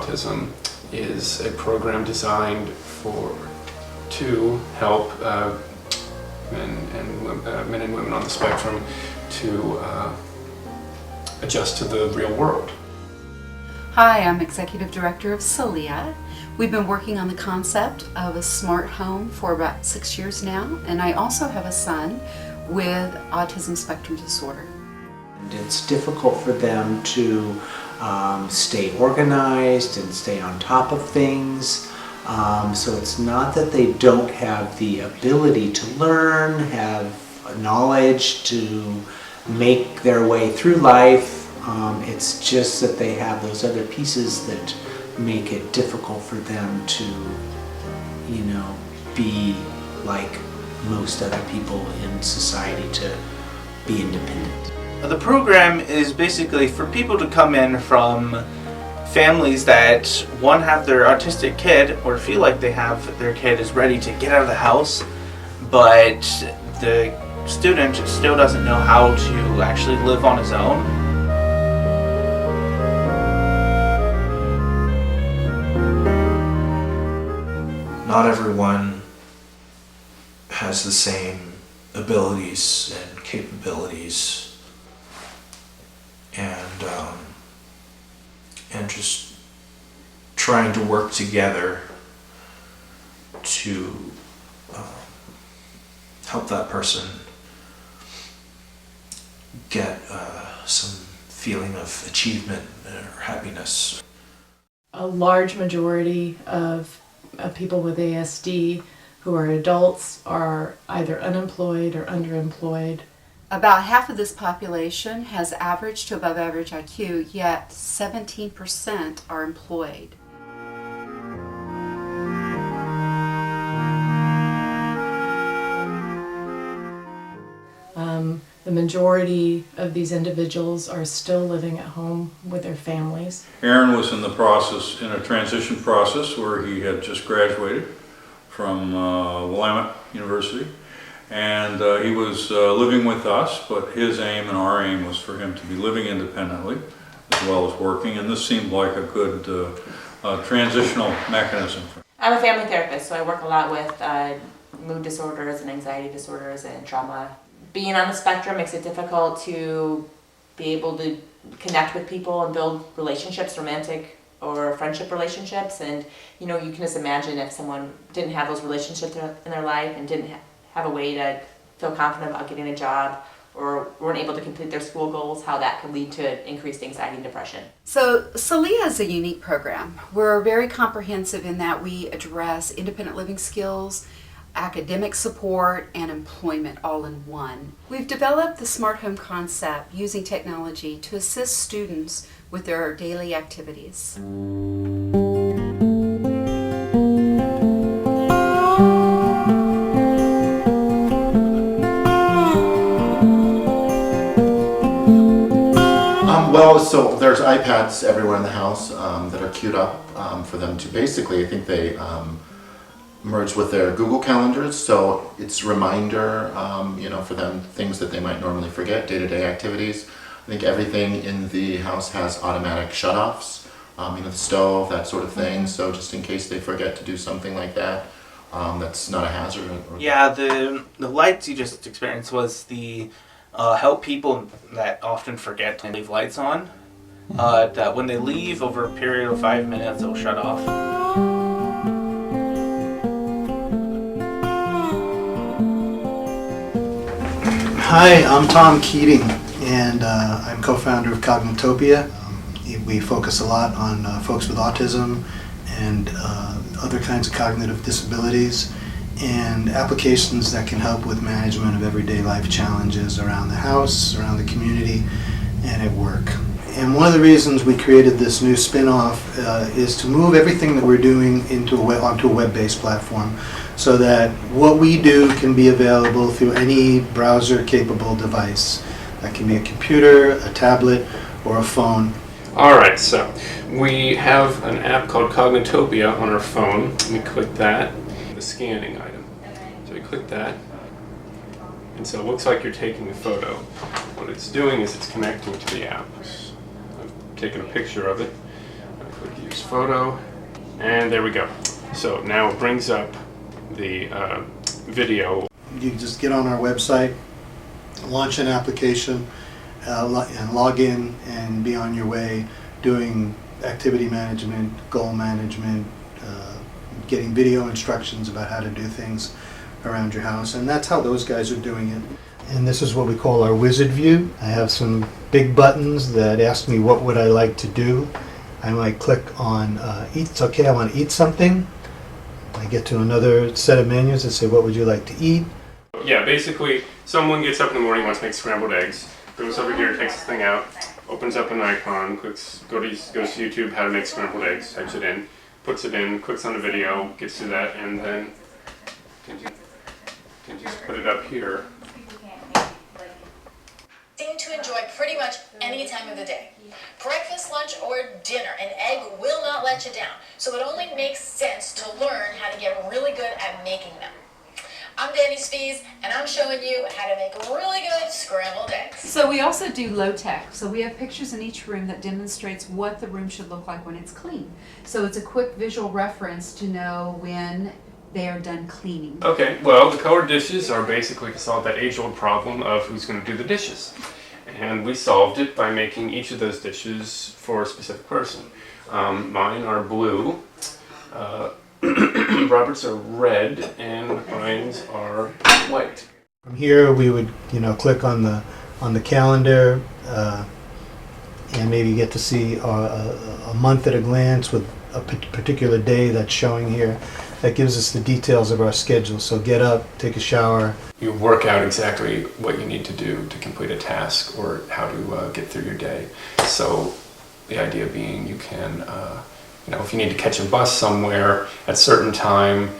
Autism is a program designed to help men and women on the spectrum to adjust to the real world. Hi, I'm Executive Director of SLLEA. We've been working on the concept of a smart home for about 6 years now, and I also have a son with Autism Spectrum Disorder. It's difficult for them to stay organized and stay on top of things. So it's not that they don't have the ability to learn, have knowledge to make their way through life. It's just that they have those other pieces that make it difficult for them to, be like most other people in society, to be independent. The program is basically for people to come in from families that, one, have their autistic kid or feel like they have their kid is ready to get out of the house, but the student still doesn't know how to actually live on his own. Not everyone has the same abilities and capabilities, and just trying to work together to help that person get some feeling of achievement or happiness. A large majority of people with ASD who are adults are either unemployed or underemployed. About half of this population has average to above average IQ, yet 17% are employed. The majority of these individuals are still living at home with their families. Aaron was in a transition process where he had just graduated from Willamette University, and he was living with us, but his aim and our aim was for him to be living independently as well as working, and this seemed like a good transitional mechanism. I'm a family therapist, so I work a lot with mood disorders and anxiety disorders and trauma. Being on the spectrum makes it difficult to be able to connect with people and build relationships, romantic or friendship relationships. And you can just imagine if someone didn't have those relationships in their life and didn't have a way to feel confident about getting a job or weren't able to complete their school goals, how that could lead to increased anxiety and depression. So SLLEA is a unique program. We're very comprehensive in that we address independent living skills, academic support, and employment all in one. We've developed the smart home concept using technology to assist students with their daily activities. So there's iPads everywhere in the house that are queued up for them to basically, I think they merge with their Google calendars, so it's a reminder, for them, things that they might normally forget, day-to-day activities. I think everything in the house has automatic shut-offs, the stove, that sort of thing, so just in case they forget to do something like that, that's not a hazard. Yeah, the lights you just experienced was the help people that often forget to leave lights on, that when they leave over a period of 5 minutes, it'll shut off. Hi, I'm Tom Keating, and I'm co-founder of Cognitopia. We focus a lot on folks with autism and other kinds of cognitive disabilities and applications that can help with management of everyday life challenges around the house, around the community, and at work. And one of the reasons we created this new spin-off is to move everything that we're doing onto a web-based platform, so that what we do can be available through any browser-capable device. That can be a computer, a tablet, or a phone. Alright, so we have an app called Cognitopia on our phone. We click that, the scanning item. So we click that, and so it looks like you're taking a photo. What it's doing is it's connecting to the app. I've taken a picture of it. I click use Use photo, and there we go. So now it brings up the video. You can just get on our website, launch an application, and log in and be on your way doing activity management, goal management, getting video instructions about how to do things around your house. And that's how those guys are doing it. And this is what we call our wizard view. I have some big buttons that ask me what would I like to do. I might click on eat. It's okay, I want to eat something. I get to another set of menus that say what would you like to eat. Yeah, basically someone gets up in the morning, wants to make scrambled eggs, goes over here, takes this thing out, opens up an icon, goes to YouTube, how to make scrambled eggs, types it in, puts it in, clicks on the video, gets to that, and then can just put it up here. Seem to enjoy pretty much any time of the day. Breakfast, lunch, or dinner, an egg will not let you down. So it only makes sense to learn how to get really good at making them. I'm Danny Spees, and I'm showing you how to make really good scrambled eggs. So we also do low tech. So we have pictures in each room that demonstrates what the room should look like when it's clean. So it's a quick visual reference to know when they are done cleaning. Okay, well, the colored dishes are basically to solve that age-old problem of who's going to do the dishes. And we solved it by making each of those dishes for a specific person. Mine are blue, Robert's are red, and mine's are white. From here, we would, click on the calendar and maybe get to see a month at a glance with a particular day that's showing here. That gives us the details of our schedule. So get up, take a shower. You work out exactly what you need to do to complete a task or how to get through your day. So the idea being you can, if you need to catch a bus somewhere at a certain time,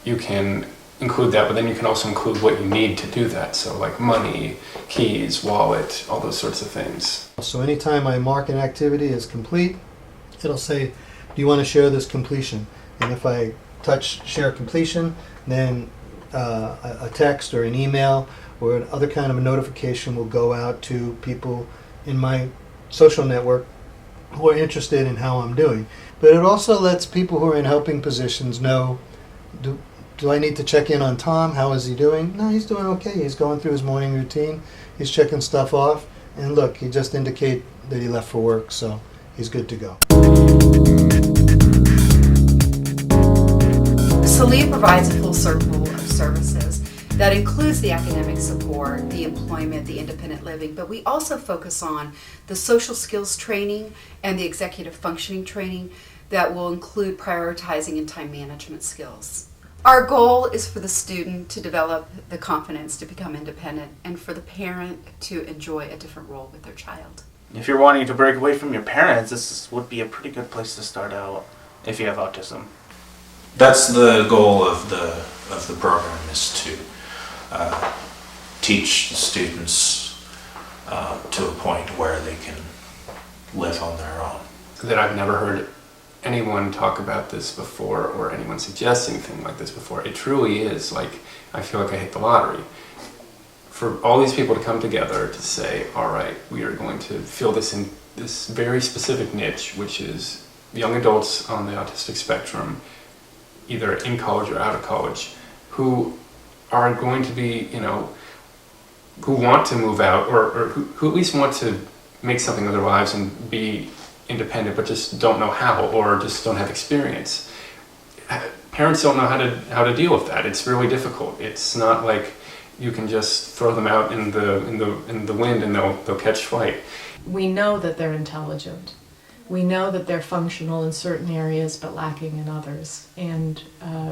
you can include that, but then you can also include what you need to do that. So like money, keys, wallet, all those sorts of things. So anytime I mark an activity as complete, it'll say, do you want to share this completion? And if I touch share completion, then a text or an email or other kind of a notification will go out to people in my social network who are interested in how I'm doing. But it also lets people who are in helping positions know, do I need to check in on Tom? How is he doing? No, he's doing okay. He's going through his morning routine. He's checking stuff off. And look, he just indicated that he left for work, so he's good to go. SLLEA provides a full circle of services that includes the academic support, the employment, the independent living, but we also focus on the social skills training and the executive functioning training that will include prioritizing and time management skills. Our goal is for the student to develop the confidence to become independent and for the parent to enjoy a different role with their child. If you're wanting to break away from your parents, this would be a pretty good place to start out if you have autism. That's the goal of the program, is to teach the students to a point where they can live on their own. That I've never heard anyone talk about this before or anyone suggesting anything like this before. It truly is like, I feel like I hit the lottery. For all these people to come together to say, all right, we are going to fill this in this very specific niche, which is young adults on the autistic spectrum, either in college or out of college, who are going to be, who want to move out or who at least want to make something of their lives and be independent, but just don't know how or just don't have experience. Parents don't know how to deal with that. It's really difficult. It's not like you can just throw them out in the wind and they'll catch flight. We know that they're intelligent. We know that they're functional in certain areas but lacking in others. And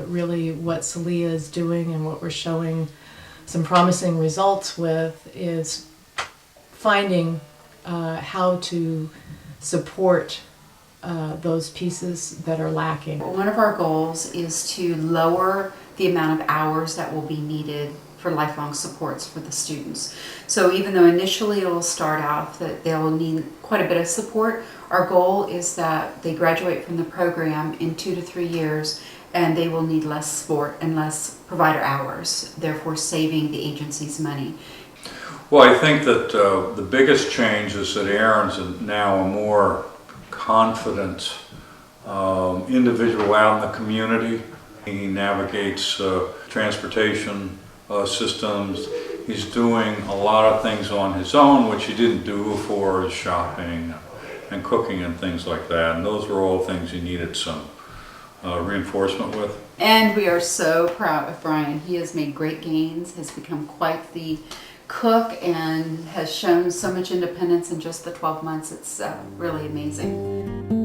really what SLLEA is doing and what we're showing some promising results with is finding how to support those pieces that are lacking. One of our goals is to lower the amount of hours that will be needed for lifelong supports for the students. So even though initially it will start off that they will need quite a bit of support, our goal is that they graduate from the program in 2 to 3 years and they will need less support and less provider hours, therefore saving the agency's money. Well, I think that the biggest change is that Aaron's now a more confident individual out in the community. He navigates transportation systems. He's doing a lot of things on his own, which he didn't do before, shopping and cooking and things like that. And those were all things he needed some reinforcement with. And we are so proud of Brian. He has made great gains, has become quite the cook, and has shown so much independence in just the 12 months. It's really amazing.